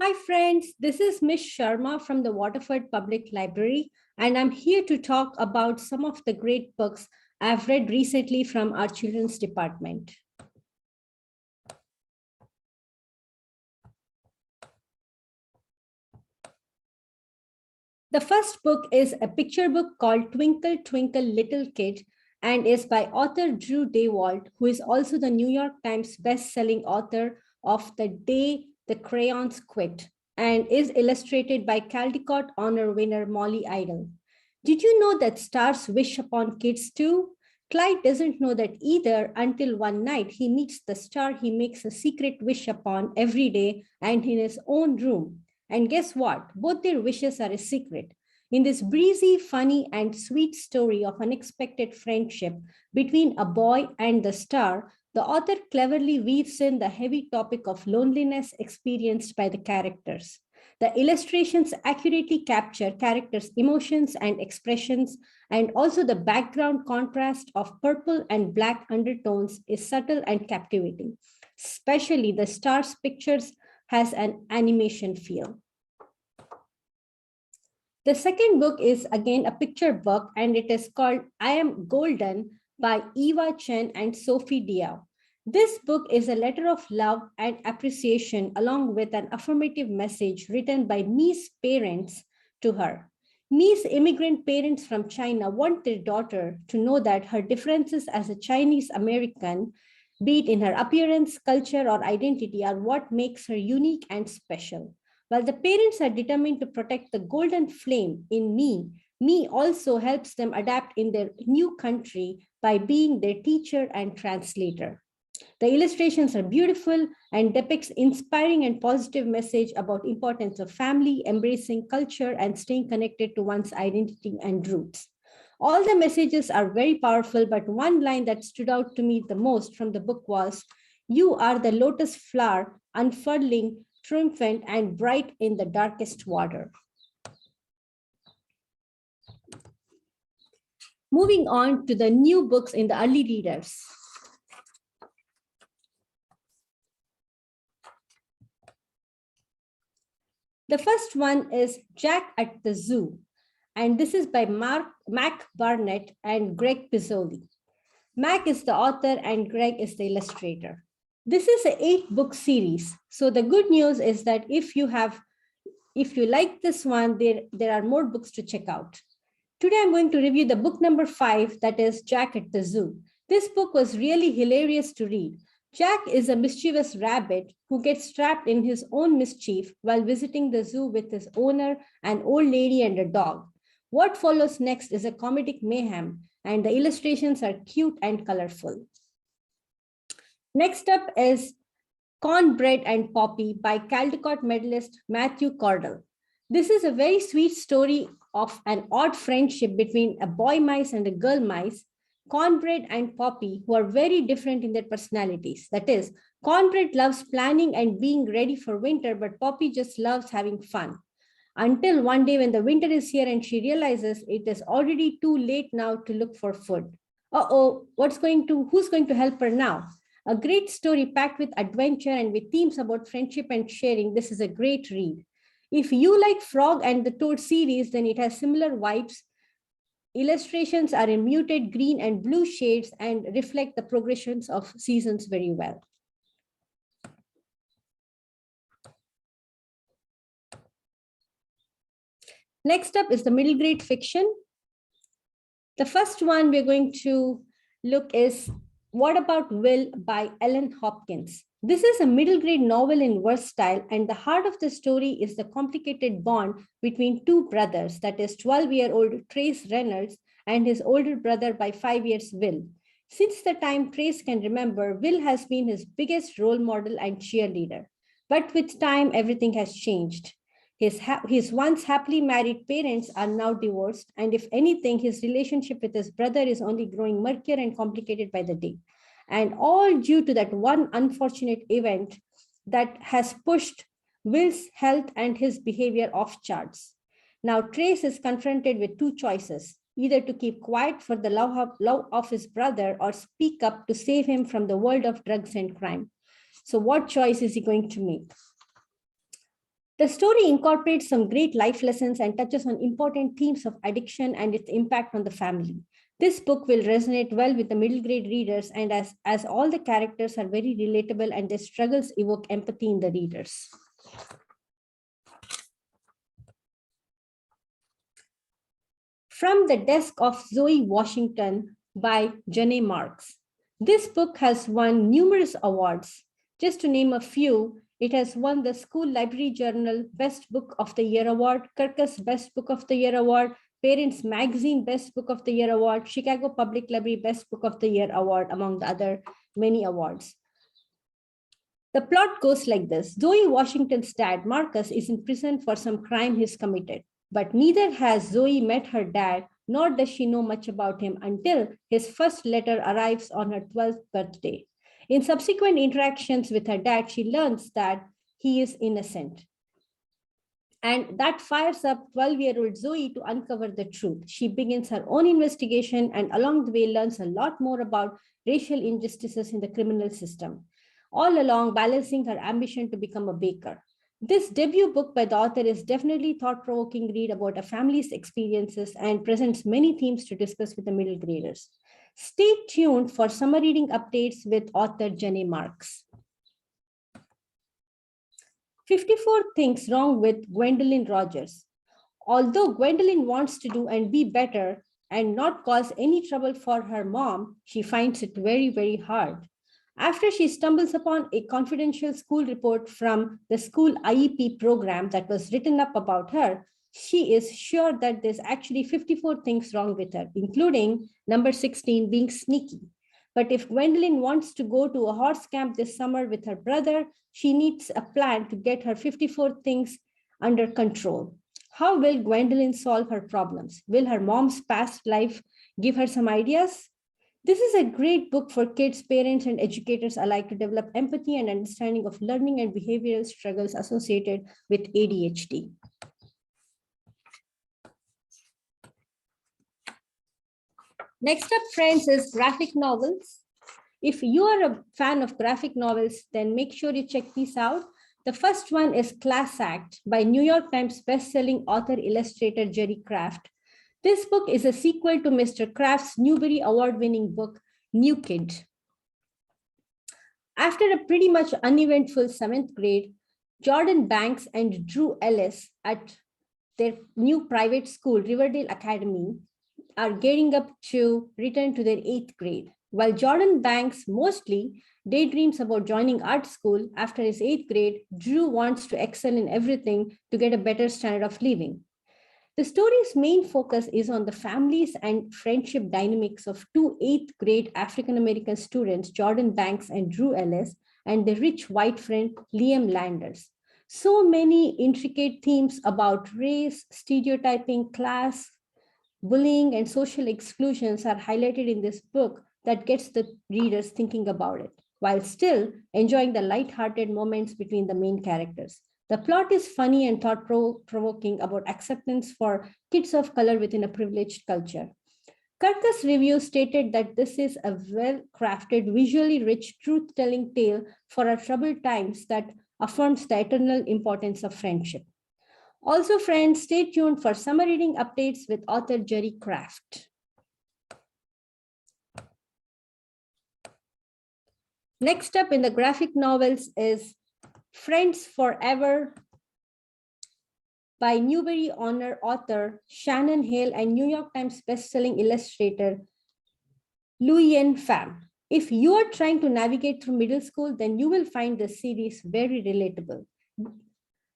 Hi friends, this is Miss Sharma from the Waterford Public Library, and I'm here to talk about some of the great books I've read recently from our children's department. The first book is a picture book called Twinkle, Twinkle, Little Kid, and is by author Drew Daywalt, who is also the New York Times best-selling author of The Day the Crayons Quit, and is illustrated by Caldecott Honor winner Molly Idle. Did you know that stars wish upon kids too? Clyde doesn't know that either until one night he meets the star he makes a secret wish upon every day and in his own room. And guess what? Both their wishes are a secret. In this breezy, funny, and sweet story of unexpected friendship between a boy and the star, the author cleverly weaves in the heavy topic of loneliness experienced by the characters. The illustrations accurately capture characters' emotions and expressions, and also the background contrast of purple and black undertones is subtle and captivating. Especially the star's pictures has an animation feel. The second book is again a picture book, and it is called I Am Golden by Eva Chen and Sophie Diao. This book is a letter of love and appreciation along with an affirmative message written by Mi's parents to her. Mi's immigrant parents from China want their daughter to know that her differences as a Chinese American, be it in her appearance, culture, or identity, are what makes her unique and special. While the parents are determined to protect the golden flame in Mi also helps them adapt in their new country by being their teacher and translator. The illustrations are beautiful and depicts inspiring and positive message about importance of family, embracing culture, and staying connected to one's identity and roots. All the messages are very powerful, but one line that stood out to me the most from the book was, "You are the lotus flower unfurling, triumphant and bright in the darkest water." Moving on to the new books in the early readers. The first one is Jack at the Zoo, and this is by Mac Barnett and Greg Pizzoli. Mac is the author and Greg is the illustrator. This is an 8-book series. So the good news is that if you like this one, there are more books to check out. Today I'm going to review the book number 5, that is Jack at the Zoo. This book was really hilarious to read. Jack is a mischievous rabbit who gets trapped in his own mischief while visiting the zoo with his owner, an old lady and a dog. What follows next is a comedic mayhem, and the illustrations are cute and colorful. Next up is Cornbread and Poppy by Caldecott medalist Matthew Cordell. This is a very sweet story of an odd friendship between a boy mice and a girl mice, Cornbread and Poppy, who are very different in their personalities. That is, Cornbread loves planning and being ready for winter, but Poppy just loves having fun. Until one day when the winter is here and she realizes it is already too late now to look for food. Uh-oh, who's going to help her now? A great story packed with adventure and with themes about friendship and sharing. This is a great read. If you like Frog and the Toad series, then it has similar vibes. Illustrations are in muted green and blue shades and reflect the progressions of seasons very well. Next up is the middle grade fiction. The first one we're going to look is What About Will by Ellen Hopkins. This is a middle grade novel in verse style, and the heart of the story is the complicated bond between two brothers, that is 12-year-old Trace Reynolds and his older brother by 5 years, Will. Since the time Trace can remember, Will has been his biggest role model and cheerleader. But with time, everything has changed. His once happily married parents are now divorced, and if anything, his relationship with his brother is only growing murkier and complicated by the day. And all due to that one unfortunate event that has pushed Will's health and his behavior off charts. Now, Trace is confronted with two choices, either to keep quiet for the love of his brother or speak up to save him from the world of drugs and crime. So what choice is he going to make? The story incorporates some great life lessons and touches on important themes of addiction and its impact on the family. This book will resonate well with the middle grade readers, and as all the characters are very relatable and their struggles evoke empathy in the readers. From the Desk of Zoe Washington by Janae Marks. This book has won numerous awards. Just to name a few, it has won the School Library Journal Best Book of the Year Award, Kirkus Best Book of the Year Award, Parents Magazine Best Book of the Year Award, Chicago Public Library Best Book of the Year Award, among the other many awards. The plot goes like this. Zoe Washington's dad, Marcus, is in prison for some crime he's committed. But neither has Zoe met her dad, nor does she know much about him until his first letter arrives on her 12th birthday. In subsequent interactions with her dad, she learns that he is innocent. And that fires up 12-year-old Zoe to uncover the truth. She begins her own investigation and along the way learns a lot more about racial injustices in the criminal system, all along balancing her ambition to become a baker. This debut book by the author is definitely thought-provoking read about a family's experiences and presents many themes to discuss with the middle graders. Stay tuned for summer reading updates with author Janae Marks. 54 Things Wrong with Gwendolyn Rogers. Although Gwendolyn wants to do and be better and not cause any trouble for her mom, she finds it very, very hard. After she stumbles upon a confidential school report from the school IEP program that was written up about her, she is sure that there's actually 54 things wrong with her, including number 16 being sneaky. But if Gwendolyn wants to go to a horse camp this summer with her brother, she needs a plan to get her 54 things under control. How will Gwendolyn solve her problems? Will her mom's past life give her some ideas? This is a great book for kids, parents, and educators alike to develop empathy and understanding of learning and behavioral struggles associated with ADHD. Next up, friends, is graphic novels. If you are a fan of graphic novels, then make sure you check these out. The first one is Class Act by New York Times bestselling author illustrator Jerry Craft. This book is a sequel to Mr. Kraft's Newbery Award-winning book, New Kid. After a pretty much uneventful 7th grade, Jordan Banks and Drew Ellis at their new private school, Riverdale Academy, are gearing up to return to their 8th grade. While Jordan Banks mostly daydreams about joining art school after his 8th grade, Drew wants to excel in everything to get a better standard of living. The story's main focus is on the families and friendship dynamics of two 8th grade African-American students, Jordan Banks and Drew Ellis, and their rich white friend, Liam Landers. So many intricate themes about race, stereotyping, class, bullying, and social exclusions are highlighted in this book that gets the readers thinking about it, while still enjoying the light-hearted moments between the main characters. The plot is funny and thought-provoking about acceptance for kids of color within a privileged culture. Kirkus review stated that this is a well-crafted, visually rich, truth-telling tale for our troubled times that affirms the eternal importance of friendship. Also, friends, stay tuned for summer reading updates with author Jerry Craft. Next up in the graphic novels is Friends Forever by Newbery Honor author Shannon Hale and New York Times bestselling illustrator Luyen Pham. If you are trying to navigate through middle school, then you will find this series very relatable.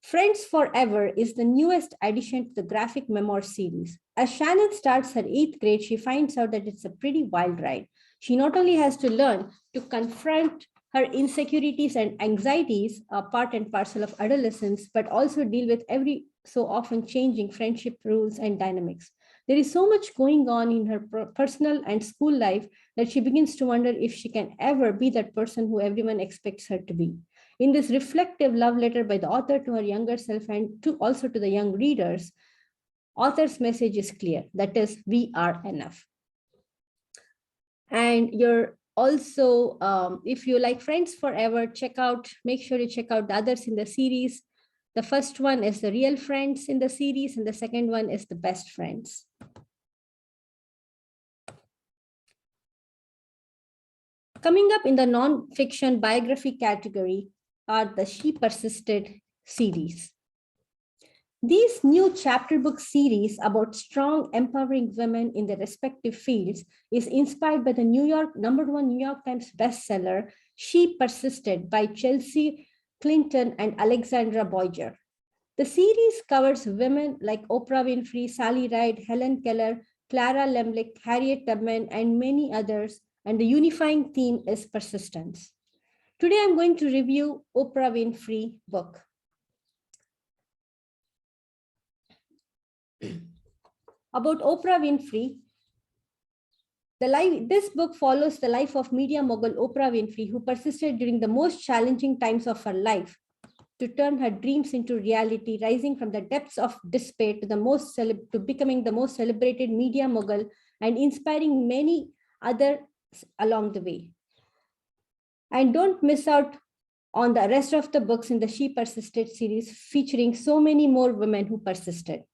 Friends Forever is the newest addition to the graphic memoir series. As Shannon starts her 8th grade, she finds out that it's a pretty wild ride. She not only has to learn to confront her insecurities and anxieties, are part and parcel of adolescence, but also deal with every so often changing friendship rules and dynamics. There is so much going on in her personal and school life that she begins to wonder if she can ever be that person who everyone expects her to be. In this reflective love letter by the author to her younger self and also to the young readers, author's message is clear. That is, we are enough. And you're also, if you like Friends Forever, make sure you check out the others in the series. The first one is the real friends in the series, and the second one is the best friends. Coming up in the non-fiction biography category are the She Persisted series. These new chapter book series about strong, empowering women in their respective fields is inspired by the #1 New York Times bestseller, She Persisted by Chelsea Clinton and Alexandra Boyer. The series covers women like Oprah Winfrey, Sally Ride, Helen Keller, Clara Lemlich, Harriet Tubman, and many others, and the unifying theme is persistence. Today, I'm going to review Oprah Winfrey book. About Oprah Winfrey, this book follows the life of media mogul Oprah Winfrey, who persisted during the most challenging times of her life to turn her dreams into reality, rising from the depths of despair to becoming the most celebrated media mogul and inspiring many others along the way. And don't miss out on the rest of the books in the She Persisted series, featuring so many more women who persisted.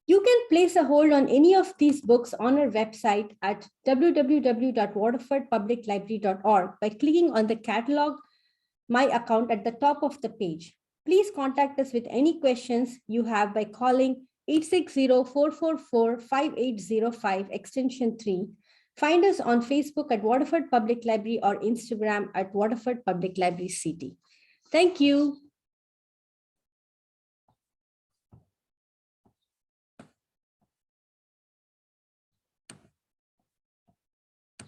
You can place a hold on any of these books on our website at www.waterfordpubliclibrary.org by clicking on the catalog My Account at the top of the page. Please contact us with any questions you have by calling 860-444-5805 extension 3. Find us on Facebook at Waterford Public Library or Instagram at Waterford Public Library CT. Thank you.